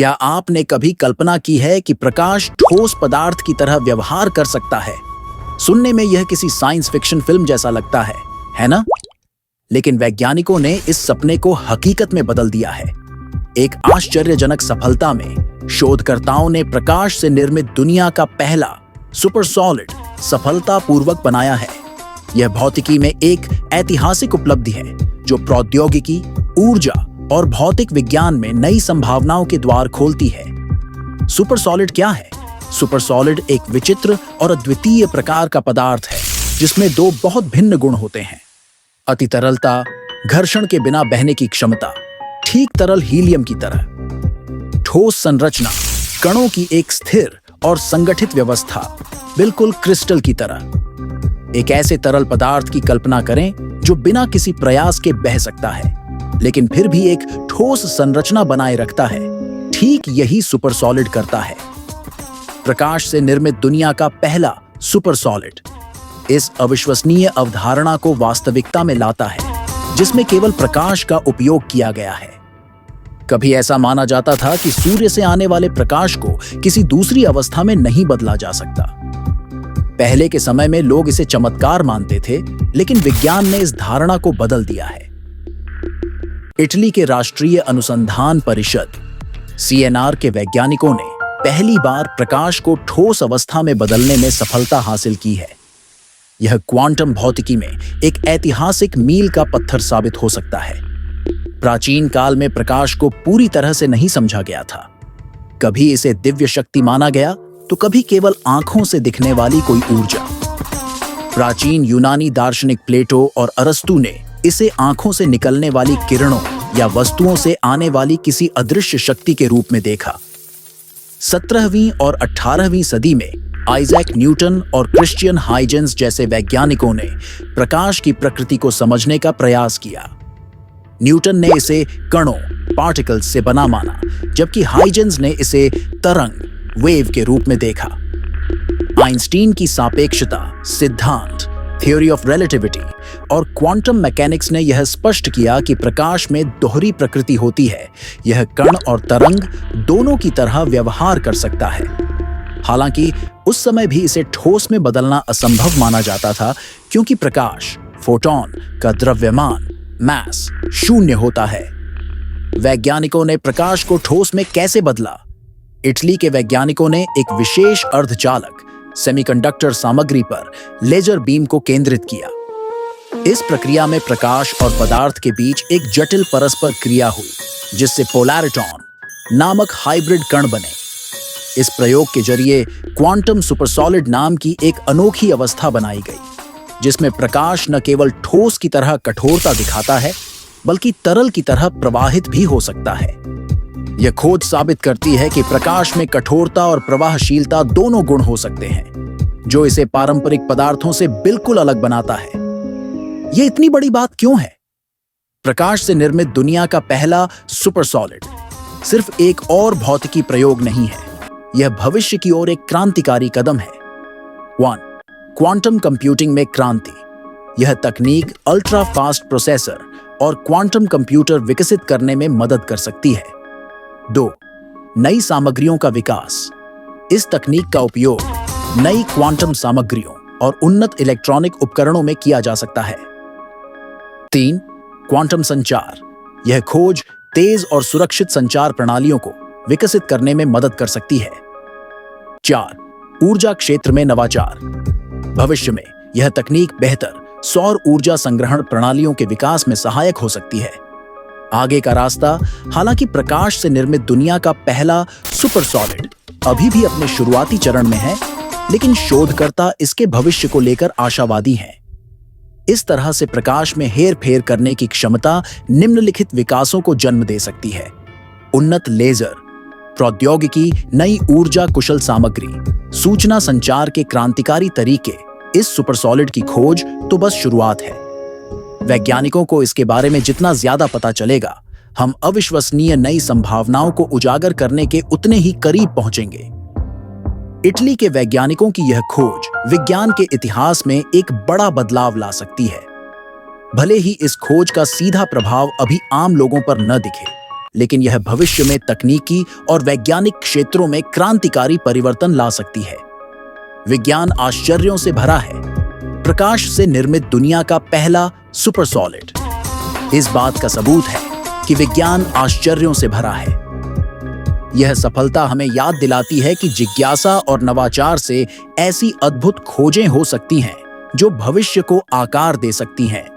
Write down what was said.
क्या आपने कभी कल्पना की है कि प्रकाश ठोस पदार्थ की तरह व्यवहार कर सकता है? सुनने में यह किसी साइंस फिक्शन फिल्म जैसा लगता है ना? लेकिन वैज्ञानिकों ने इस सपने को हकीकत में बदल दिया है। एक आश्चर्यजनक सफलता में शोधकर्ताओं ने प्रकाश से निर्मित दुनिया का पहला सुपर सॉलिड सफलतापूर्वक बनाया है। यह भौतिकी में एक ऐतिहासिक उपलब्धि है जो प्रौद्योगिकी, ऊर्जा और भौतिक विज्ञान में नई संभावनाओं के द्वार खोलती है। सुपर सॉलिड क्या है? सुपर सॉलिड एक विचित्र और अद्वितीय प्रकार का पदार्थ है जिसमें दो बहुत भिन्न गुण होते हैं: अति तरलता, घर्षण के बिना बहने की क्षमता, ठीक तरल हीलियम की तरह। ठोस संरचना, कणों की एक स्थिर और संगठित व्यवस्था, बिल्कुल क्रिस्टल की तरह। एक ऐसे तरल पदार्थ की कल्पना करें जो बिना किसी प्रयास के बह सकता है लेकिन फिर भी एक ठोस संरचना बनाए रखता है। ठीक यही सुपर सॉलिड करता है। प्रकाश से निर्मित दुनिया का पहला सुपर सॉलिड इस अविश्वसनीय अवधारणा को वास्तविकता में लाता है जिसमें केवल प्रकाश का उपयोग किया गया है। कभी ऐसा माना जाता था कि सूर्य से आने वाले प्रकाश को किसी दूसरी अवस्था में नहीं बदला जा सकता। पहले के समय में लोग इसे चमत्कार मानते थे, लेकिन विज्ञान ने इस धारणा को बदल दिया है। इटली के राष्ट्रीय अनुसंधान परिषद (CNR) के वैज्ञानिकों ने पहली बार प्रकाश को ठोस अवस्था में बदलने में सफलता हासिल की है। यह क्वांटम भौतिकी में एक ऐतिहासिक मील का पत्थर साबित हो सकता है। प्राचीन काल में प्रकाश को पूरी तरह से नहीं समझा गया था। कभी इसे दिव्य शक्ति माना गया तो कभी केवल आंखों से दिखने वाली कोई ऊर्जा। प्राचीन यूनानी दार्शनिक प्लेटो और अरस्तु ने इसे आंखों से निकलने वाली किरणों या वस्तुओं से आने वाली किसी अदृश्य शक्ति के रूप में देखा। 17वीं और 18वीं सदी में आइजैक न्यूटन और क्रिश्चियन हाइजेंस जैसे वैज्ञानिकों ने प्रकाश की प्रकृति को समझने का प्रयास किया। न्यूटन ने इसे कणों पार्टिकल्स से बना माना, जबकि हाइजेंस ने इसे तरंग वेव के रूप में देखा। आइंस्टीन की सापेक्षता सिद्धांत थ्योरी ऑफ रिलेटिविटी और क्वांटम मैकेनिक्स ने यह स्पष्ट किया कि प्रकाश में दोहरी प्रकृति होती है। यह कण और तरंग दोनों की तरह व्यवहार कर सकता है। हालांकि उस समय भी इसे ठोस में बदलना असंभव माना जाता था, क्योंकि प्रकाश फोटॉन का द्रव्यमान मास शून्य होता है। वैज्ञानिकों ने प्रकाश को ठोस में कैसे बदला? इटली के वैज्ञानिकों ने एक विशेष अर्धचालक सेमीकंडक्टर सामग्री पर लेजर बीम को केंद्रित किया। इस प्रक्रिया में प्रकाश और पदार्थ के बीच एक जटिल परस्पर क्रिया हुई, जिससे पोलैरिटॉन नामक हाइब्रिड कण बने। इस प्रयोग के जरिए क्वांटम सुपरसॉलिड नाम की एक अनोखी अवस्था बनाई गई, जिसमें प्रकाश न केवल ठोस की तरह कठोरता दिखाता है, बल्कि तरल की तरह प्रवाहित भी हो सकता है। यह खोज साबित करती है कि प्रकाश में कठोरता और प्रवाहशीलता दोनों गुण हो सकते हैं, जो इसे पारंपरिक पदार्थों से बिल्कुल अलग बनाता है। यह इतनी बड़ी बात क्यों है? प्रकाश से निर्मित दुनिया का पहला सुपर सॉलिड सिर्फ एक और भौतिकी प्रयोग नहीं है, यह भविष्य की ओर एक क्रांतिकारी कदम है। 1. क्वांटम कंप्यूटिंग में क्रांति। यह तकनीक अल्ट्रा फास्ट प्रोसेसर और क्वांटम कंप्यूटर विकसित करने में मदद कर सकती है। 2. नई सामग्रियों का विकास। इस तकनीक का उपयोग नई क्वांटम सामग्रियों और उन्नत इलेक्ट्रॉनिक उपकरणों में किया जा सकता है। 3. क्वांटम संचार। यह खोज तेज और सुरक्षित संचार प्रणालियों को विकसित करने में मदद कर सकती है। 4. ऊर्जा क्षेत्र में नवाचार। भविष्य में यह तकनीक बेहतर सौर ऊर्जा संग्रहण प्रणालियों के विकास में सहायक हो सकती है। आगे का रास्ता, हालांकि प्रकाश से निर्मित दुनिया का पहला सुपर सॉलिड अभी भी अपने शुरुआती चरण में है, लेकिन शोधकर्ता इसके भविष्य को लेकर आशावादी हैं। इस तरह से प्रकाश में हेरफेर करने की क्षमता निम्नलिखित विकासों को जन्म दे सकती है: उन्नत लेजर प्रौद्योगिकी, नई ऊर्जा कुशल सामग्री, सूचना संचार के क्रांतिकारी तरीके। इस सुपर सॉलिड की खोज तो बस शुरुआत है। वैज्ञानिकों को इसके बारे में जितना ज्यादा पता चलेगा, हम अविश्वसनीय नई संभावनाओं को उजागर करने के उतने ही करीब पहुंचेंगे। इटली के वैज्ञानिकों की यह खोज विज्ञान के इतिहास में एक बड़ा बदलाव ला सकती है। भले ही इस खोज का सीधा प्रभाव अभी आम लोगों पर न दिखे, लेकिन यह भविष्य में तकनीकी और वैज्ञानिक क्षेत्रों में क्रांतिकारी परिवर्तन ला सकती है। विज्ञान आश्चर्यों से भरा है। प्रकाश से निर्मित दुनिया का पहला सुपर सॉलिड इस बात का सबूत है कि विज्ञान आश्चर्यों से भरा है। यह सफलता हमें याद दिलाती है कि जिज्ञासा और नवाचार से ऐसी अद्भुत खोजें हो सकती हैं जो भविष्य को आकार दे सकती हैं।